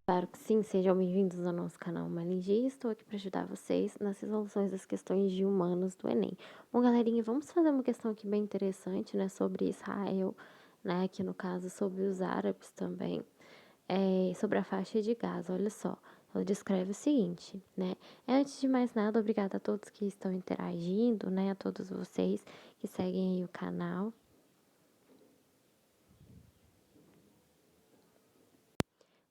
Claro que sim, sejam bem-vindos ao nosso canal Malingia. Estou aqui para ajudar vocês nas resoluções das questões de humanos do Enem. Bom, galerinha, vamos fazer uma questão aqui bem interessante, né, sobre Israel, né, aqui no caso sobre os árabes também, sobre a faixa de Gaza. Olha só, ela descreve o seguinte, né, antes de mais nada, obrigada a todos que estão interagindo, né, a todos vocês que seguem aí o canal.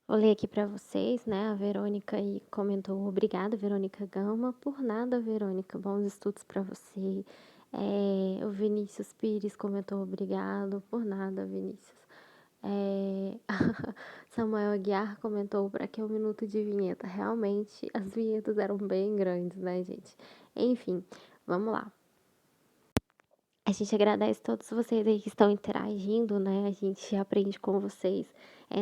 Vou ler aqui para vocês, né? A Verônica aí comentou: obrigada, Verônica Gama. Por nada, Verônica. Bons estudos para você. O Vinícius Pires comentou: obrigado. Por nada, Vinícius. Samuel Aguiar comentou: para que um minuto de vinheta? Realmente, as vinhetas eram bem grandes, né, gente? Enfim, vamos lá. A gente agradece todos vocês aí que estão interagindo, né? A gente aprende com vocês.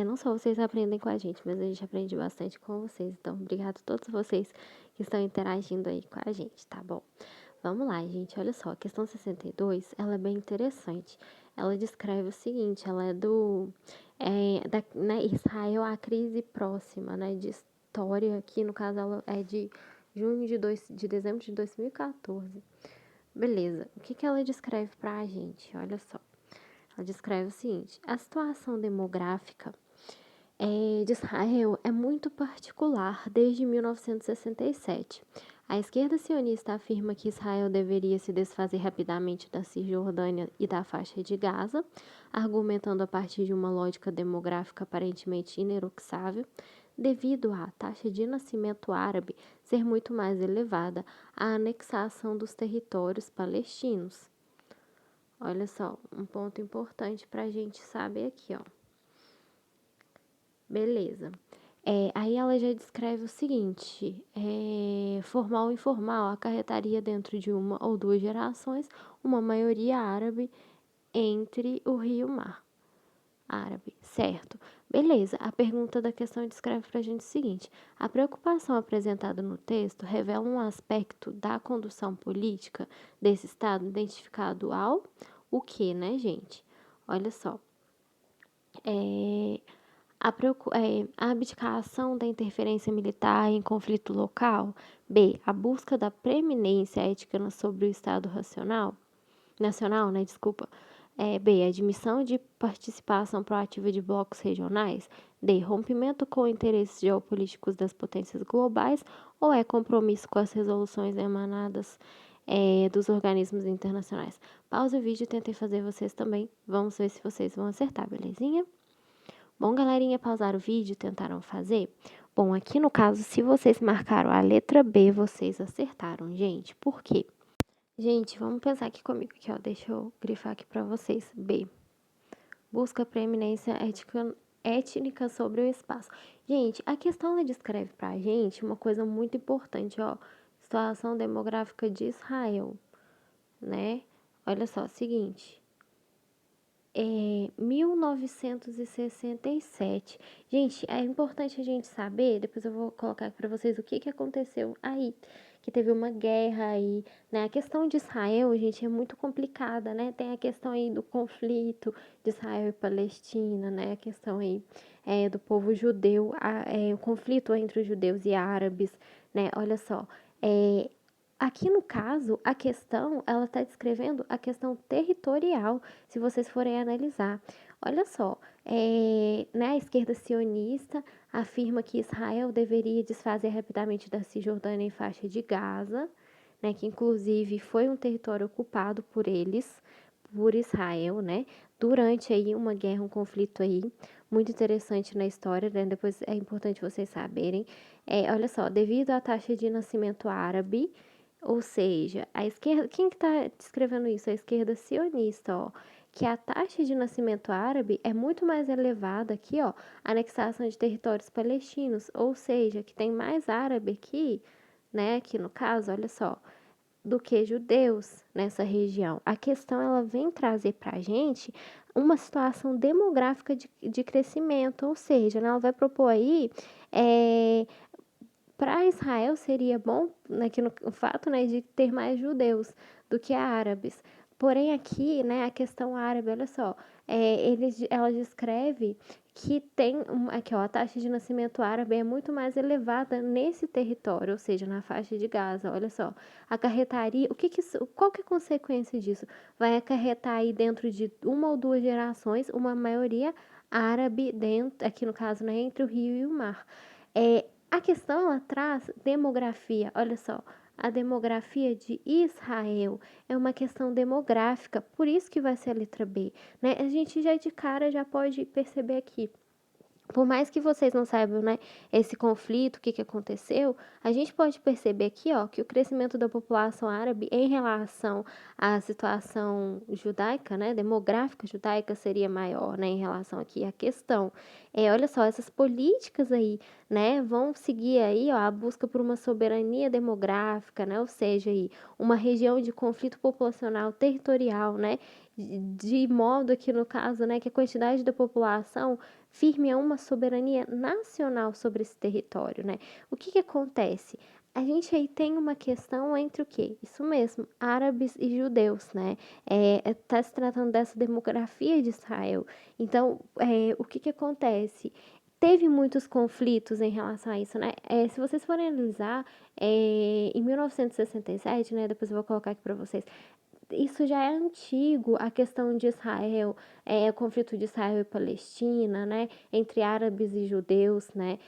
Não só vocês aprendem com a gente, mas a gente aprende bastante com vocês. Então, obrigado a todos vocês que estão interagindo aí com a gente, tá bom? Vamos lá, gente. Olha só, a questão 62, ela é bem interessante. Ela descreve o seguinte, ela é né, Israel, a crise próxima, né, de história, aqui no caso ela é de de dezembro de 2014. Beleza. O que ela descreve pra gente? Olha só. Ela descreve o seguinte: a situação demográfica de Israel é muito particular desde 1967. A esquerda sionista afirma que Israel deveria se desfazer rapidamente da Cisjordânia e da faixa de Gaza, argumentando a partir de uma lógica demográfica aparentemente ineroxável, devido à taxa de nascimento árabe ser muito mais elevada, a anexação dos territórios palestinos. Olha só, um ponto importante para a gente saber aqui, ó. Beleza. Aí ela já descreve o seguinte: formal ou informal acarretaria dentro de uma ou duas gerações uma maioria árabe entre o rio e o mar. Árabe, certo. Beleza, a pergunta da questão descreve para a gente o seguinte: a preocupação apresentada no texto revela um aspecto da condução política desse Estado identificado ao o que, né, gente? Olha só. A abdicação da interferência militar em conflito local. B. A busca da preeminência ética sobre o Estado nacional, né, desculpa. B. Admissão de participação proativa de blocos regionais. D. Rompimento com interesses geopolíticos das potências globais ou é compromisso com as resoluções emanadas dos organismos internacionais. Pausa o vídeo e tentem fazer vocês também. Vamos ver se vocês vão acertar, belezinha? Bom, galerinha, pausaram o vídeo, tentaram fazer? Bom, aqui no caso, se vocês marcaram a letra B, vocês acertaram, gente. Por quê? Gente, vamos pensar aqui comigo, aqui, ó. Deixa eu grifar aqui pra vocês. B. Busca preeminência étnica sobre o espaço. Gente, a questão ela descreve pra gente uma coisa muito importante, ó. Situação demográfica de Israel, né? Olha só, seguinte. 1967. Gente, é importante a gente saber, depois eu vou colocar para vocês o que aconteceu aí, que teve uma guerra aí, né? A questão de Israel, gente, é muito complicada, né? Tem a questão aí do conflito de Israel e Palestina, né? A questão aí do povo judeu, o conflito entre os judeus e árabes, né? Olha só, é, aqui no caso, a questão, ela está descrevendo a questão territorial, se vocês forem analisar. Olha só, né, a esquerda sionista afirma que Israel deveria desfazer rapidamente da Cisjordânia e faixa de Gaza, né, que inclusive foi um território ocupado por eles, por Israel, né, durante aí uma guerra, um conflito aí, muito interessante na história, né, depois é importante vocês saberem. Olha só, devido à taxa de nascimento árabe, ou seja, a esquerda, quem que está descrevendo isso? A esquerda sionista, ó, que a taxa de nascimento árabe é muito mais elevada aqui, ó, a anexação de territórios palestinos, ou seja, que tem mais árabe aqui, né, aqui no caso, olha só, do que judeus nessa região. A questão, ela vem trazer para a gente uma situação demográfica de crescimento, ou seja, né, ela vai propor aí para Israel seria bom, aqui no o fato, né, de ter mais judeus do que árabes. Porém, aqui, né, a questão árabe, olha só, ela descreve que tem aqui, ó, a taxa de nascimento árabe é muito mais elevada nesse território, ou seja, na faixa de Gaza. Olha só, acarretaria, qual que é a consequência disso? Vai acarretar aí dentro de uma ou duas gerações uma maioria árabe dentro, aqui no caso, né, entre o rio e o mar. A questão ela traz demografia. Olha só, a demografia de Israel é uma questão demográfica, por isso que vai ser a letra B, né? A gente já de cara já pode perceber aqui. Por mais que vocês não saibam, né, esse conflito, o que que aconteceu, a gente pode perceber aqui, ó, que o crescimento da população árabe em relação à situação judaica, né, demográfica judaica seria maior, né, em relação aqui à questão. Olha só, essas políticas aí, né, vão seguir aí, ó, a busca por uma soberania demográfica, né, ou seja, aí, uma região de conflito populacional territorial, né, de modo que no caso, né, que a quantidade da população firme a uma soberania nacional sobre esse território, né? O que acontece? A gente aí tem uma questão entre o quê? Isso mesmo, árabes e judeus, né? Tá se tratando dessa demografia de Israel. Então, o que acontece? Teve muitos conflitos em relação a isso, né? Se vocês forem analisar, em 1967, né? Depois eu vou colocar aqui para vocês, isso já é antigo, a questão de Israel, o conflito de Israel e Palestina, né, entre árabes e judeus, né,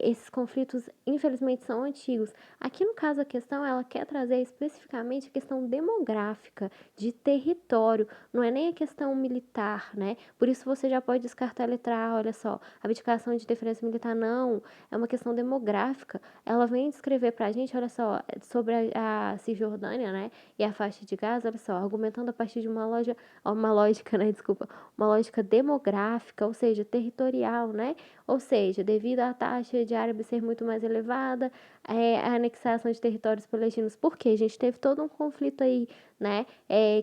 esses conflitos, infelizmente, são antigos. Aqui, no caso, a questão, ela quer trazer especificamente a questão demográfica, de território, não é nem a questão militar, né, por isso você já pode descartar a letra A, olha só, abdicação de interferência militar, não, é uma questão demográfica, ela vem descrever pra gente, olha só, sobre a Cisjordânia, né, e a faixa de Gaza, olha só, argumentando a partir de uma lógica, né, desculpa, uma lógica demográfica, ou seja, territorial, né, ou seja, devido à taxa de árabes ser muito mais elevada, a anexação de territórios palestinos, porque a gente teve todo um conflito aí, né,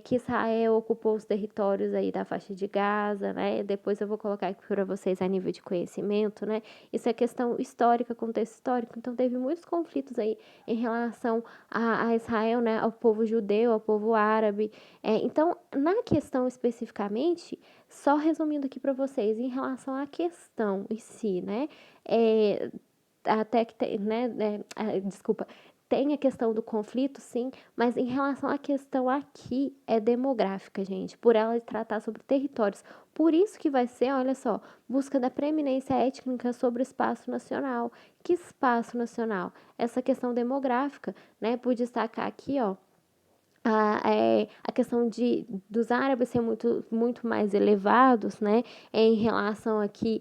que Israel ocupou os territórios aí da faixa de Gaza, né, depois eu vou colocar aqui para vocês a nível de conhecimento, né, isso é questão histórica, contexto histórico, então teve muitos conflitos aí em relação a Israel, né, ao povo judeu, ao povo árabe. Então, na questão especificamente, só resumindo aqui para vocês, em relação à questão em si, né, é, até que tem, né, desculpa, tem a questão do conflito, sim, mas em relação à questão aqui é demográfica, gente, por ela tratar sobre territórios. Por isso que vai ser, olha só, busca da preeminência étnica sobre o espaço nacional. Que espaço nacional? Essa questão demográfica, né? Por destacar aqui, ó, a questão dos árabes ser muito mais elevados, né, em relação aqui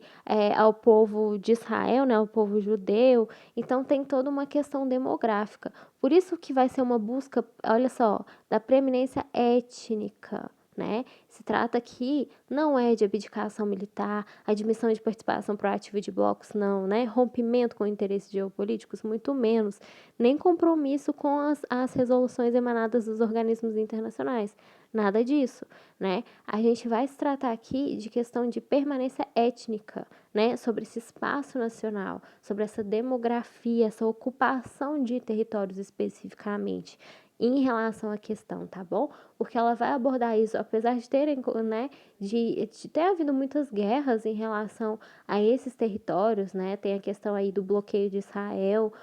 ao povo de Israel, né, ao povo judeu. Então tem toda uma questão demográfica. Por isso que vai ser uma busca, olha só, da preeminência étnica. Né? Se trata aqui não é de abdicação militar, admissão de participação proativa de blocos, não, né? Rompimento com interesses geopolíticos, muito menos, nem compromisso com as resoluções emanadas dos organismos internacionais, nada disso, né? A gente vai se tratar aqui de questão de permanência étnica, né? Sobre esse espaço nacional, sobre essa demografia, essa ocupação de territórios especificamente em relação à questão, tá bom? Porque ela vai abordar isso, apesar de terem, né, de ter havido muitas guerras em relação a esses territórios, né? Tem a questão aí do bloqueio de Israel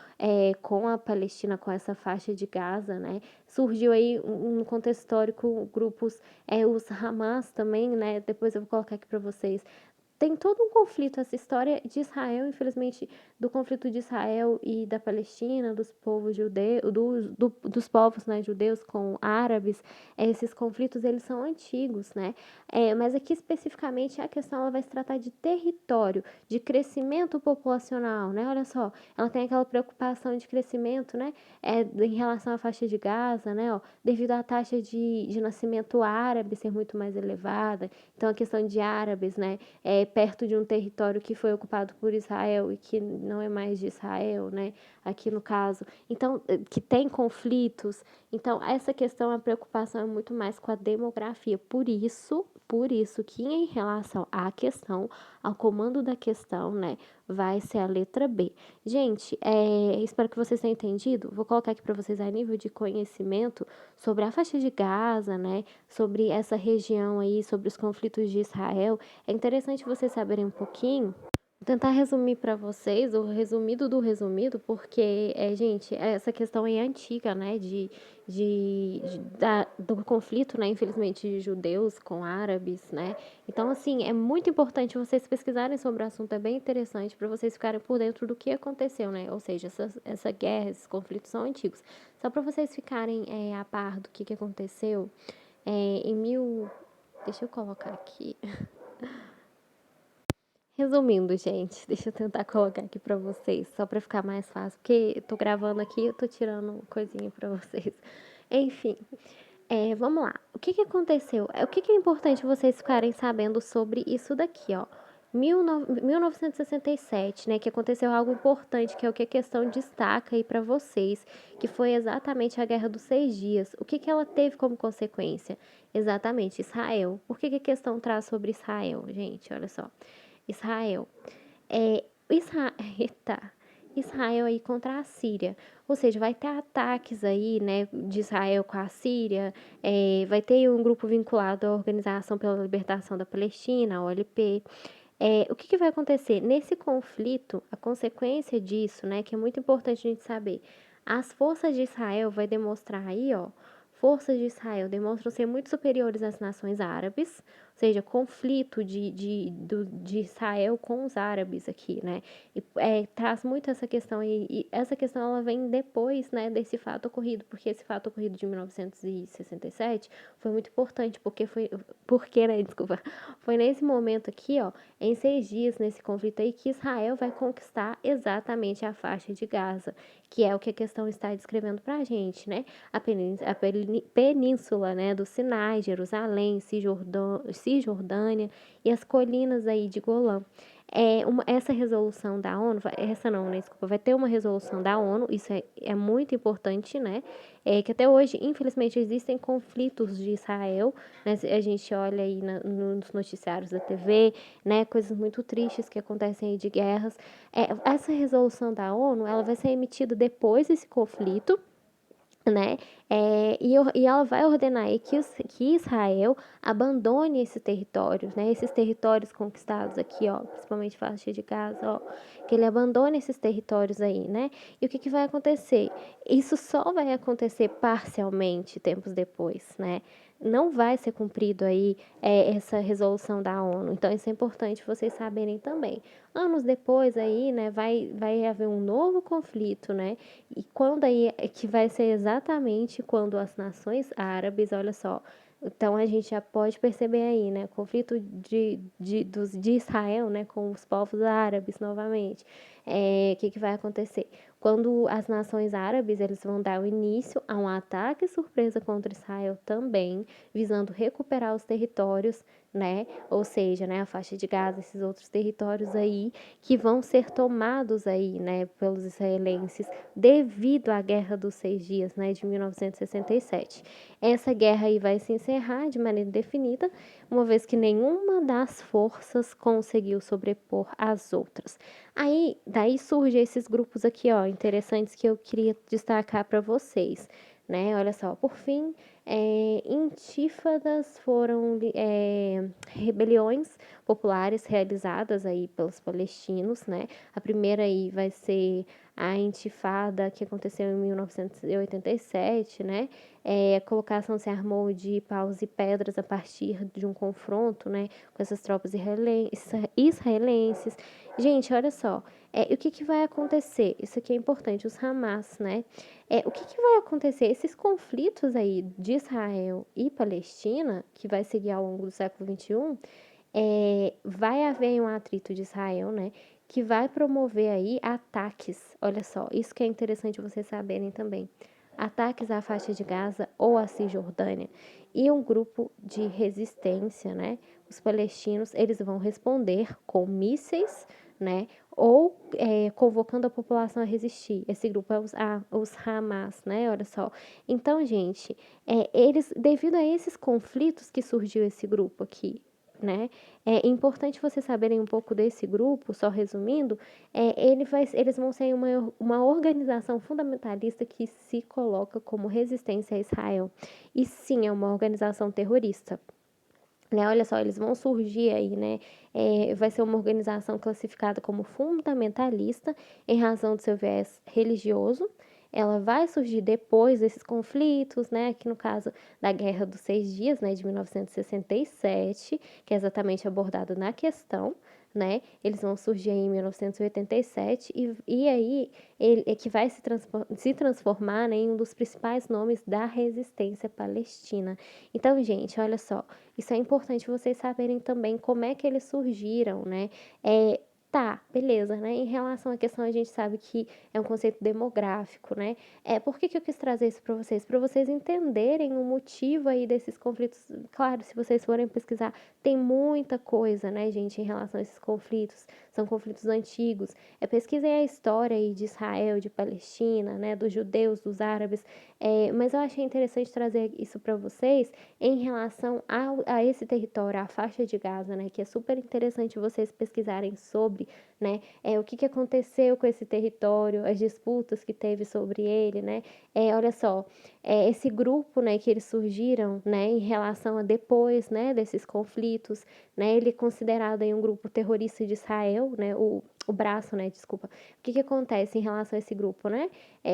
com a Palestina, com essa faixa de Gaza, né? Surgiu aí um contexto histórico, grupos, os Hamas também, né? Depois eu vou colocar aqui para vocês, tem todo um conflito, essa história de Israel, infelizmente, do conflito de Israel e da Palestina, dos povos judeus, dos povos, né, judeus com árabes, esses conflitos, eles são antigos, né, mas aqui especificamente a questão, ela vai se tratar de território, de crescimento populacional, né, olha só, ela tem aquela preocupação de crescimento, né, em relação à faixa de Gaza, né, ó, devido à taxa de nascimento árabe ser muito mais elevada, então a questão de árabes, né, perto de um território que foi ocupado por Israel e que não é mais de Israel, né? Aqui no caso. Então, que tem conflitos. Então, essa questão, a preocupação é muito mais com a demografia. Por isso por isso que em relação à questão, ao comando da questão, né, vai ser a letra B. Gente, espero que vocês tenham entendido. Vou colocar aqui para vocês a nível de conhecimento sobre a faixa de Gaza, né, sobre essa região aí, sobre os conflitos de Israel. É interessante vocês saberem um pouquinho. Vou tentar resumir para vocês o resumido do resumido, porque, gente, essa questão é antiga, né, do conflito, né, infelizmente, de judeus com árabes, né. Então, assim, é muito importante vocês pesquisarem sobre o assunto, é bem interessante para vocês ficarem por dentro do que aconteceu, né, ou seja, essa guerra, esses conflitos são antigos. Só para vocês ficarem a par do que aconteceu, em mil... Deixa eu colocar aqui... Resumindo, gente, deixa eu tentar colocar aqui pra vocês, só pra ficar mais fácil, porque eu tô gravando aqui, eu tô tirando coisinha pra vocês. Enfim, vamos lá. O que aconteceu? O que é importante vocês ficarem sabendo sobre isso daqui, ó. 1967, né, que aconteceu algo importante, que é o que a questão destaca aí pra vocês, que foi exatamente a Guerra dos 6 Dias. O que ela teve como consequência? Exatamente, Israel. Por que a questão traz sobre Israel, gente? Olha só. Israel. É, Eita, Israel aí contra a Síria. Ou seja, vai ter ataques aí, né, de Israel com a Síria. Vai ter um grupo vinculado à Organização pela Libertação da Palestina, a OLP. O que vai acontecer? Nesse conflito, a consequência disso, né, que é muito importante a gente saber, as forças de Israel vai demonstrar aí, ó, forças de Israel demonstram ser muito superiores às nações árabes, ou seja, conflito de Israel com os árabes aqui, né? E, traz muito essa questão, e essa questão ela vem depois, né, desse fato ocorrido, porque esse fato ocorrido de 1967 foi muito importante, né, desculpa, foi nesse momento aqui, ó, em 6 dias nesse conflito aí, que Israel vai conquistar exatamente a faixa de Gaza, que é o que a questão está descrevendo pra gente, né? A península, né, do Sinai, Jerusalém, Cisjordânia e as colinas aí de Golã. Essa resolução da ONU, essa não, né, desculpa, vai ter uma resolução da ONU, isso é muito importante, né, que até hoje, infelizmente, existem conflitos de Israel, né, a gente olha aí nos noticiários da TV, né, coisas muito tristes que acontecem aí de guerras. Essa resolução da ONU, ela vai ser emitida depois desse conflito, né? E ela vai ordenar aí que Israel abandone esses territórios, né? Esses territórios conquistados aqui, ó, principalmente faixa de Gaza, ó, que ele abandone esses territórios aí, né? E o que vai acontecer? Isso só vai acontecer parcialmente tempos depois, né? Não vai ser cumprido aí essa resolução da ONU. Então, isso é importante vocês saberem também. Anos depois aí, né, vai haver um novo conflito, né? E quando aí, que vai ser exatamente quando as nações árabes, olha só, então a gente já pode perceber aí, né, conflito de Israel, né, com os povos árabes novamente. O que vai acontecer? Quando as nações árabes, eles vão dar o início a um ataque surpresa contra Israel também, visando recuperar os territórios, né, ou seja, né, a faixa de Gaza, esses outros territórios aí, que vão ser tomados aí, né, pelos israelenses devido à Guerra dos 6 Dias, né, de 1967. Essa guerra aí vai se encerrar de maneira definida, uma vez que nenhuma das forças conseguiu sobrepor as outras. Daí surgem esses grupos aqui, ó, interessantes que eu queria destacar para vocês, né? Olha só, por fim, intífadas foram rebeliões populares realizadas aí pelos palestinos, né? A primeira aí vai ser a intifada que aconteceu em 1987, né? A colocação se armou de paus e pedras a partir de um confronto, né, com essas tropas israelenses. Gente, olha só, o que vai acontecer? Isso aqui é importante, os Hamas, né? O que vai acontecer? Esses conflitos aí de Israel e Palestina, que vai seguir ao longo do século XXI, vai haver um atrito de Israel, né? Que vai promover aí ataques. Olha só, isso que é interessante vocês saberem também. Ataques à faixa de Gaza ou à Cisjordânia. E um grupo de resistência, né? Os palestinos, eles vão responder com mísseis, né? ou convocando a população a resistir. Esse grupo é os Hamas, né? Olha só. Então, gente, devido a esses conflitos que surgiu esse grupo aqui, né? É importante vocês saberem um pouco desse grupo, só resumindo, eles vão ser uma organização fundamentalista que se coloca como resistência a Israel. E sim, é uma organização terrorista. Né, olha só, eles vão surgir aí, né? Vai ser uma organização classificada como fundamentalista em razão do seu viés religioso. Ela vai surgir depois desses conflitos, né? Aqui no caso da Guerra dos Seis Dias, né? De 1967, que é exatamente abordado na questão, né? Eles vão surgir aí em 1987 e aí ele é que vai se transformar, né, em um dos principais nomes da resistência palestina. Então, gente, olha só. Isso é importante vocês saberem também como é que eles surgiram, né? Tá, beleza, né? Em relação à questão, a gente sabe que é um conceito demográfico, né? Por que eu quis trazer isso para vocês? Para vocês entenderem o motivo aí desses conflitos. Claro, se vocês forem pesquisar, tem muita coisa, né, gente, em relação a esses conflitos. São conflitos antigos. Pesquisem a história aí de Israel, de Palestina, né? Dos judeus, dos árabes. Mas eu achei interessante trazer isso para vocês em relação a esse território, a faixa de Gaza, né, que é super interessante vocês pesquisarem sobre, né, o que aconteceu com esse território, as disputas que teve sobre ele, né, olha só, esse grupo, né, que eles surgiram, né, em relação a depois, né, desses conflitos, né, ele é considerado aí um grupo terrorista de Israel, né, o braço, né, desculpa. O que acontece em relação a esse grupo, né?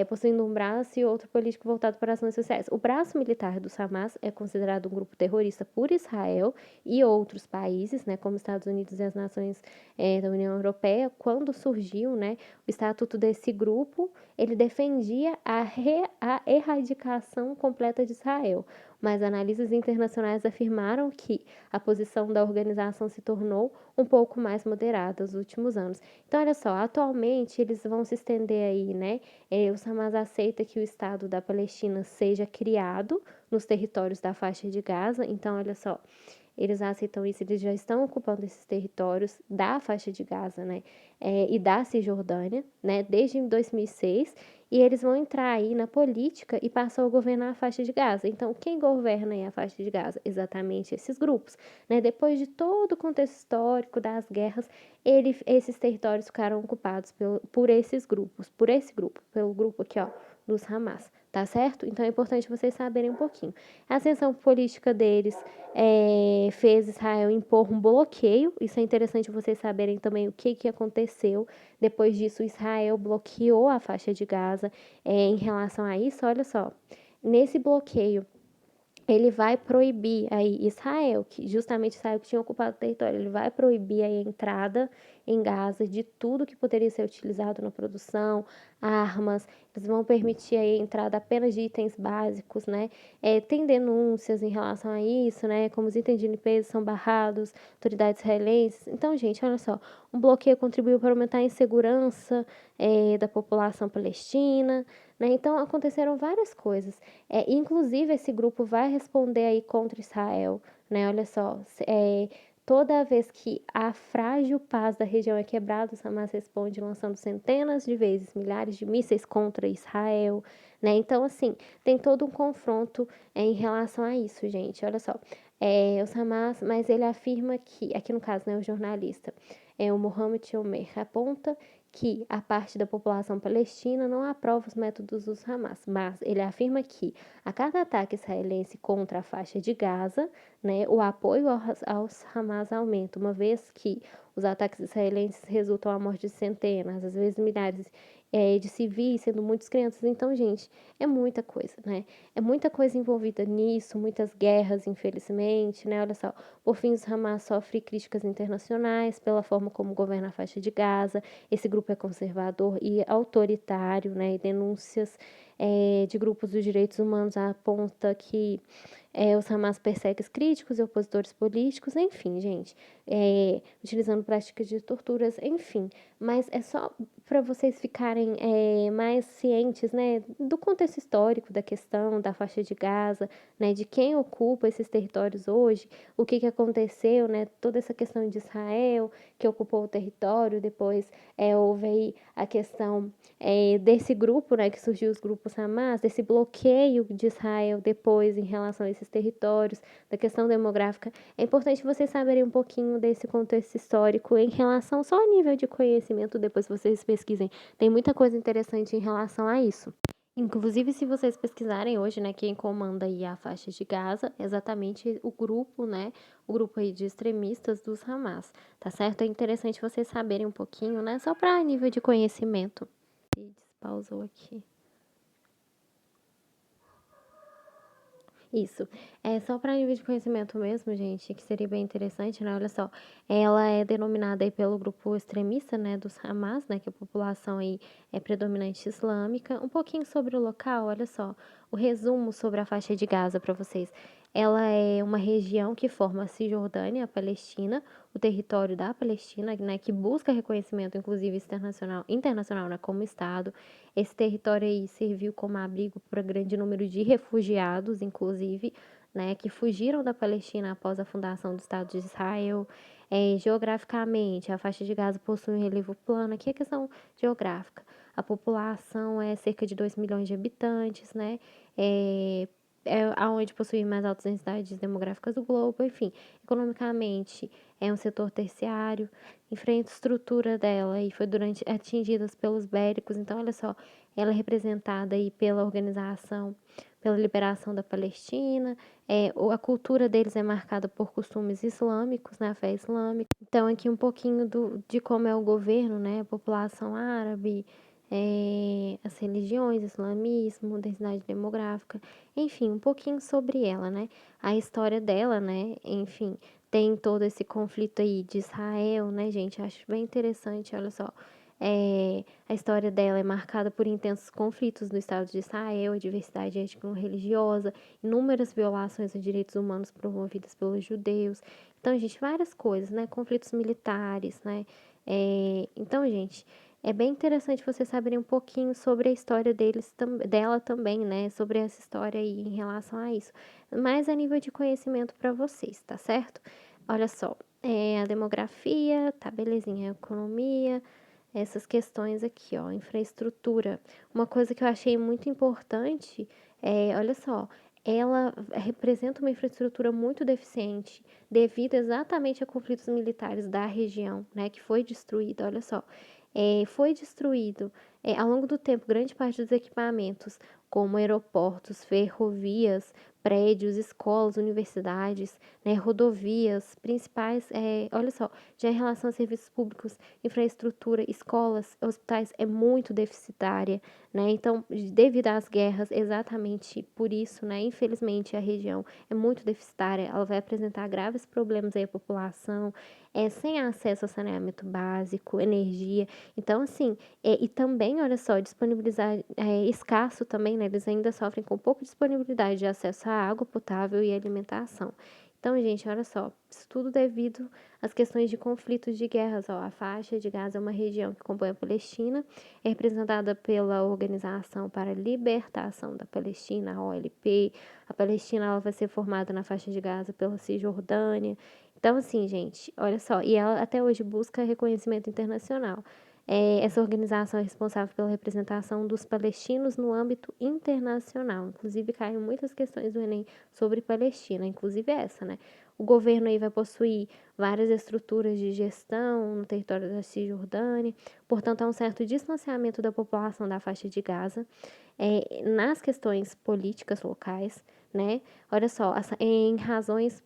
Possuindo um braço e outro político voltado para ações sociais. O braço militar do Hamas é considerado um grupo terrorista por Israel e outros países, né, como Estados Unidos e as nações da União Europeia. Quando surgiu, né, o estatuto desse grupo, ele defendia a erradicação completa de Israel. Mas analistas internacionais afirmaram que a posição da organização se tornou um pouco mais moderada nos últimos anos. Então, olha só, atualmente eles vão se estender aí, né? O Hamas aceita que o Estado da Palestina seja criado nos territórios da faixa de Gaza. Então, olha só, eles aceitam isso, eles já estão ocupando esses territórios da faixa de Gaza, né? E da Cisjordânia, né? Desde 2006. E eles vão entrar aí na política e passam a governar a faixa de Gaza. Então, quem governa aí a faixa de Gaza? Exatamente esses grupos, né? Depois de todo o contexto histórico das guerras, esses territórios ficaram ocupados por esses grupos, por esse grupo, pelo grupo aqui, ó, dos Hamas, tá certo? Então é importante vocês saberem um pouquinho. A ascensão política deles fez Israel impor um bloqueio, isso é interessante vocês saberem também o que aconteceu. Depois disso, Israel bloqueou a faixa de Gaza. Em relação a isso, olha só, nesse bloqueio, ele vai proibir aí Israel, que justamente Israel que tinha ocupado o território, ele vai proibir aí a entrada em Gaza de tudo que poderia ser utilizado na produção, armas, eles vão permitir aí a entrada apenas de itens básicos, né? Tem denúncias em relação a isso, né? Como os itens de limpeza são barrados, autoridades israelenses. Então, gente, olha só, um bloqueio contribuiu para aumentar a insegurança da população palestina, né? Então, aconteceram várias coisas. Inclusive, esse grupo vai responder aí contra Israel, né? Olha só, toda vez que a frágil paz da região é quebrada, o Hamas responde lançando centenas de vezes milhares de mísseis contra Israel, né? Então, assim, tem todo um confronto em relação a isso, gente. Olha só, o Hamas, mas ele afirma que, aqui no caso, né, o jornalista, o Mohamed Omer, aponta que a parte da população palestina não aprova os métodos dos Hamas, mas ele afirma que a cada ataque israelense contra a faixa de Gaza, né, o apoio aos Hamas aumenta, uma vez que os ataques israelenses resultam à morte de centenas, às vezes milhares de civis, sendo muitas crianças. Então, gente, é muita coisa, né? É muita coisa envolvida nisso, muitas guerras, infelizmente, né? Olha só, por fim, os Hamas sofrem críticas internacionais pela forma como governa a faixa de Gaza. Esse grupo é conservador e autoritário, né? E denúncias de grupos dos direitos humanos aponta que Os Hamas perseguem críticos e opositores políticos, enfim, gente, utilizando práticas de torturas, enfim. Mas é só para vocês ficarem mais cientes, né, do contexto histórico da questão da faixa de Gaza, né, de quem ocupa esses territórios hoje, o que aconteceu, né, toda essa questão de Israel, que ocupou o território, depois houve aí a questão desse grupo, né, que surgiu os grupos Hamas, desse bloqueio de Israel depois em relação a esses territórios, da questão demográfica. É importante vocês saberem um pouquinho desse contexto histórico em relação só a nível de conhecimento, depois vocês pesquisem. Tem muita coisa interessante em relação a isso. Inclusive, se vocês pesquisarem hoje, né, quem comanda aí a faixa de Gaza, é exatamente o grupo, né, o grupo aí de extremistas dos Hamas, tá certo? É interessante vocês saberem um pouquinho, né, só para nível de conhecimento. Despausou aqui. Isso. É só para nível de conhecimento mesmo, gente, que seria bem interessante, né? Olha só, ela é denominada aí pelo grupo extremista, né, dos Hamas, né, que a população aí é predominante islâmica. Um pouquinho sobre o local, olha só, o resumo sobre a faixa de Gaza para vocês. Ela é uma região que forma a Cisjordânia, a Palestina, o território da Palestina, né, que busca reconhecimento, inclusive internacional, né, como Estado. Esse território aí serviu como abrigo para grande número de refugiados, inclusive, né, que fugiram da Palestina após a fundação do Estado de Israel. Geograficamente, a faixa de Gaza possui um relevo plano. Aqui é questão geográfica. A população é cerca de 2 milhões de habitantes, né? Aonde possui mais altas densidades demográficas do globo, enfim, economicamente é um setor terciário, infraestrutura dela e foi durante atingidas pelos bélicos, então olha só, ela é representada aí pela organização, pela liberação da Palestina, a cultura deles é marcada por costumes islâmicos, né, a fé islâmica. Então aqui um pouquinho de como é o governo, né, a população árabe, as religiões, islamismo, densidade demográfica, enfim, um pouquinho sobre ela, né, a história dela, né, enfim, tem todo esse conflito aí de Israel, né, gente? Acho bem interessante, olha só. A história dela é marcada por intensos conflitos no Estado de Israel, a diversidade étnico-religiosa, inúmeras violações aos direitos humanos promovidas pelos judeus. Então, gente, várias coisas, né? Conflitos militares, né? Então, gente, é bem interessante vocês saberem um pouquinho sobre a história dela também, né? Sobre essa história aí em relação a isso. Mais a nível de conhecimento para vocês, tá certo? Olha só, a demografia, tá belezinha, a economia, essas questões aqui, ó, infraestrutura. Uma coisa que eu achei muito importante olha só, ela representa uma infraestrutura muito deficiente devido exatamente a conflitos militares da região, né, que foi destruída, olha só. Foi destruído ao longo do tempo grande parte dos equipamentos, como aeroportos, ferrovias, prédios, escolas, universidades, né, rodovias, principais, olha só, já em relação a serviços públicos, infraestrutura, escolas, hospitais, é muito deficitária, né? Então, devido às guerras, exatamente por isso, né? Infelizmente, a região é muito deficitária, ela vai apresentar graves problemas aí à população, sem acesso ao saneamento básico, energia. Então, assim, e também, olha só, disponibilizar escasso também, né? Eles ainda sofrem com pouca disponibilidade de acesso à água potável e alimentação. Então, gente, olha só, isso tudo devido às questões de conflitos de guerras. Ó, a faixa de Gaza é uma região que compõe a Palestina, é representada pela Organização para a Libertação da Palestina, a OLP. A Palestina ela vai ser formada na faixa de Gaza pela Cisjordânia. Então, assim, gente, olha só, e ela até hoje busca reconhecimento internacional. Essa organização é responsável pela representação dos palestinos no âmbito internacional. Inclusive, caem muitas questões do Enem sobre Palestina, inclusive essa, né? O governo aí vai possuir várias estruturas de gestão no território da Cisjordânia, portanto, há um certo distanciamento da população da faixa de Gaza nas questões políticas locais, né? Olha só, em razões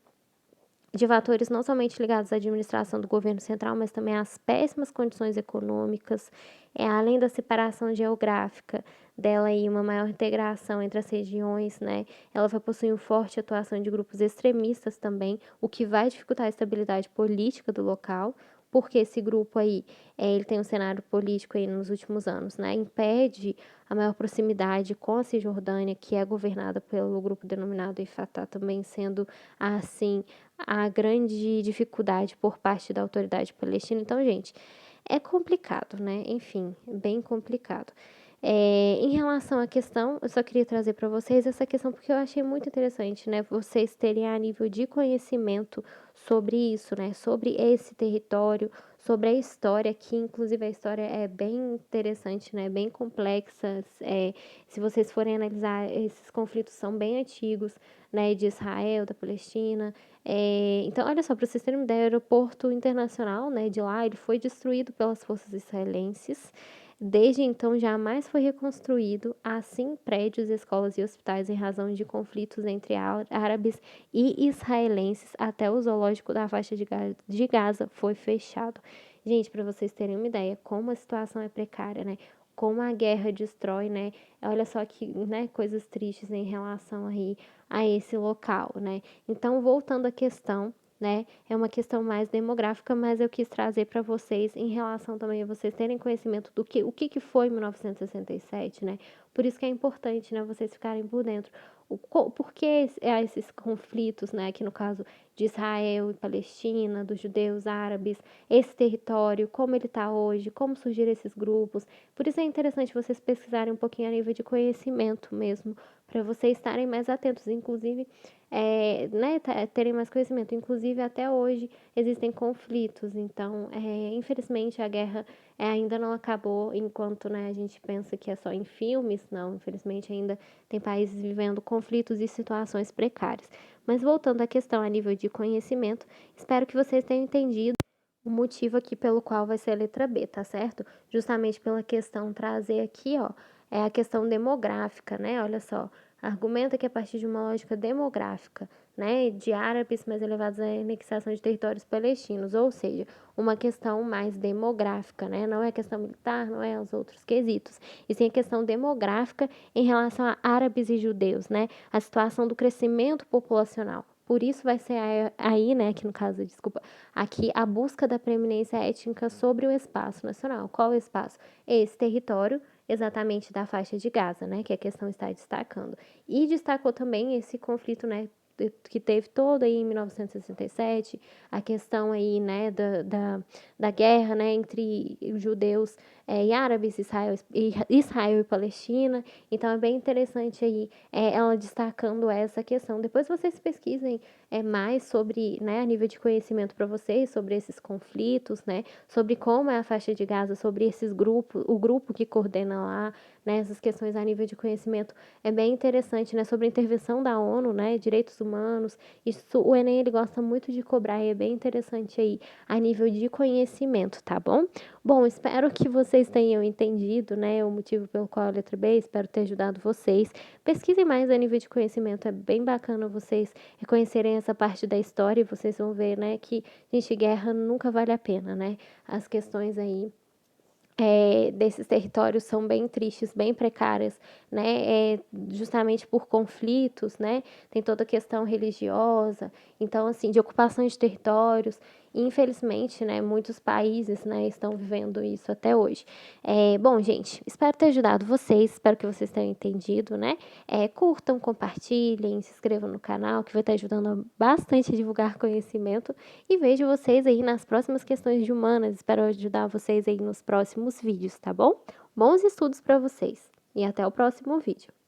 de fatores não somente ligados à administração do governo central, mas também às péssimas condições econômicas, além da separação geográfica dela e uma maior integração entre as regiões, né? Ela vai possuir uma forte atuação de grupos extremistas também, o que vai dificultar a estabilidade política do local. porque esse grupo aí, ele tem um cenário político aí nos últimos anos, né, impede a maior proximidade com a Cisjordânia, que é governada pelo grupo denominado Fatah, também sendo, assim, a grande dificuldade por parte da autoridade palestina. Então, gente, é complicado, né? Enfim, bem complicado. Em relação à questão, eu só queria trazer para vocês essa questão porque eu achei muito interessante, né? Vocês terem a nível de conhecimento sobre isso, né? Sobre esse território, sobre a história, que inclusive a história é bem interessante, né? Bem complexa. Se vocês forem analisar, esses conflitos são bem antigos, né? De Israel, da Palestina. Então, olha só, para vocês terem uma ideia, o aeroporto internacional, né, de lá, ele foi destruído pelas forças israelenses. Desde então, jamais foi reconstruído, assim, prédios, escolas e hospitais em razão de conflitos entre árabes e israelenses. Até o zoológico da faixa de Gaza foi fechado. Gente, para vocês terem uma ideia, como a situação é precária, né? Como a guerra destrói, né? Olha só que, né, coisas tristes em relação aí a esse local, né? Então, voltando à questão, né? É uma questão mais demográfica, mas eu quis trazer para vocês em relação também a vocês terem conhecimento do que que foi 1967, né? Por isso que é importante, né, vocês ficarem por dentro. Por que há esses conflitos, né? Aqui no caso de Israel e Palestina, dos judeus árabes, esse território, como ele está hoje, como surgiram esses grupos. Por isso é interessante vocês pesquisarem um pouquinho a nível de conhecimento mesmo, para vocês estarem mais atentos, inclusive, né, terem mais conhecimento. Inclusive, até hoje existem conflitos, então, infelizmente, a guerra ainda não acabou, enquanto, né, a gente pensa que é só em filmes, não, infelizmente ainda tem países vivendo conflitos e situações precárias. Mas voltando à questão a nível de conhecimento, espero que vocês tenham entendido o motivo aqui pelo qual vai ser a letra B, tá certo? Justamente pela questão trazer aqui, ó, é a questão demográfica, né? Olha só, argumenta que a partir de uma lógica demográfica, né, de árabes mais elevados à anexação de territórios palestinos, ou seja, uma questão mais demográfica, né? Não é questão militar, não é os outros quesitos, e sim a questão demográfica em relação a árabes e judeus, né? A situação do crescimento populacional. Por isso vai ser aí, né, aqui no caso, desculpa, aqui a busca da preeminência étnica sobre o espaço nacional. Qual o espaço? Esse território exatamente da faixa de Gaza, né, que a questão está destacando. E destacou também esse conflito, né, que teve todo aí em 1967, a questão aí, né, da guerra, né, entre os judeus e árabes, Israel e Palestina. Então, é bem interessante aí ela destacando essa questão. Depois vocês pesquisem mais sobre, né, a nível de conhecimento para vocês, sobre esses conflitos, né, sobre como é a faixa de Gaza, sobre esses grupos, o grupo que coordena lá, né, essas questões a nível de conhecimento é bem interessante, né, sobre a intervenção da ONU, né, direitos humanos, isso o Enem ele gosta muito de cobrar e é bem interessante aí a nível de conhecimento, tá bom? Bom, espero que vocês tenham entendido, né, o motivo pelo qual a letra B, espero ter ajudado vocês. Pesquisem mais a nível de conhecimento, é bem bacana vocês reconhecerem essa parte da história e vocês vão ver, né, que, gente, guerra nunca vale a pena, né? As questões aí desses territórios são bem tristes, bem precárias, né? Justamente por conflitos, né? Tem toda a questão religiosa, então, assim, de ocupação de territórios. Infelizmente, né, muitos países, né, estão vivendo isso até hoje. Bom, gente, espero ter ajudado vocês, espero que vocês tenham entendido, né? Curtam, compartilhem, se inscrevam no canal, que vai estar ajudando bastante a divulgar conhecimento. E vejo vocês aí nas próximas questões de humanas. Espero ajudar vocês aí nos próximos vídeos, tá bom? Bons estudos para vocês e até o próximo vídeo.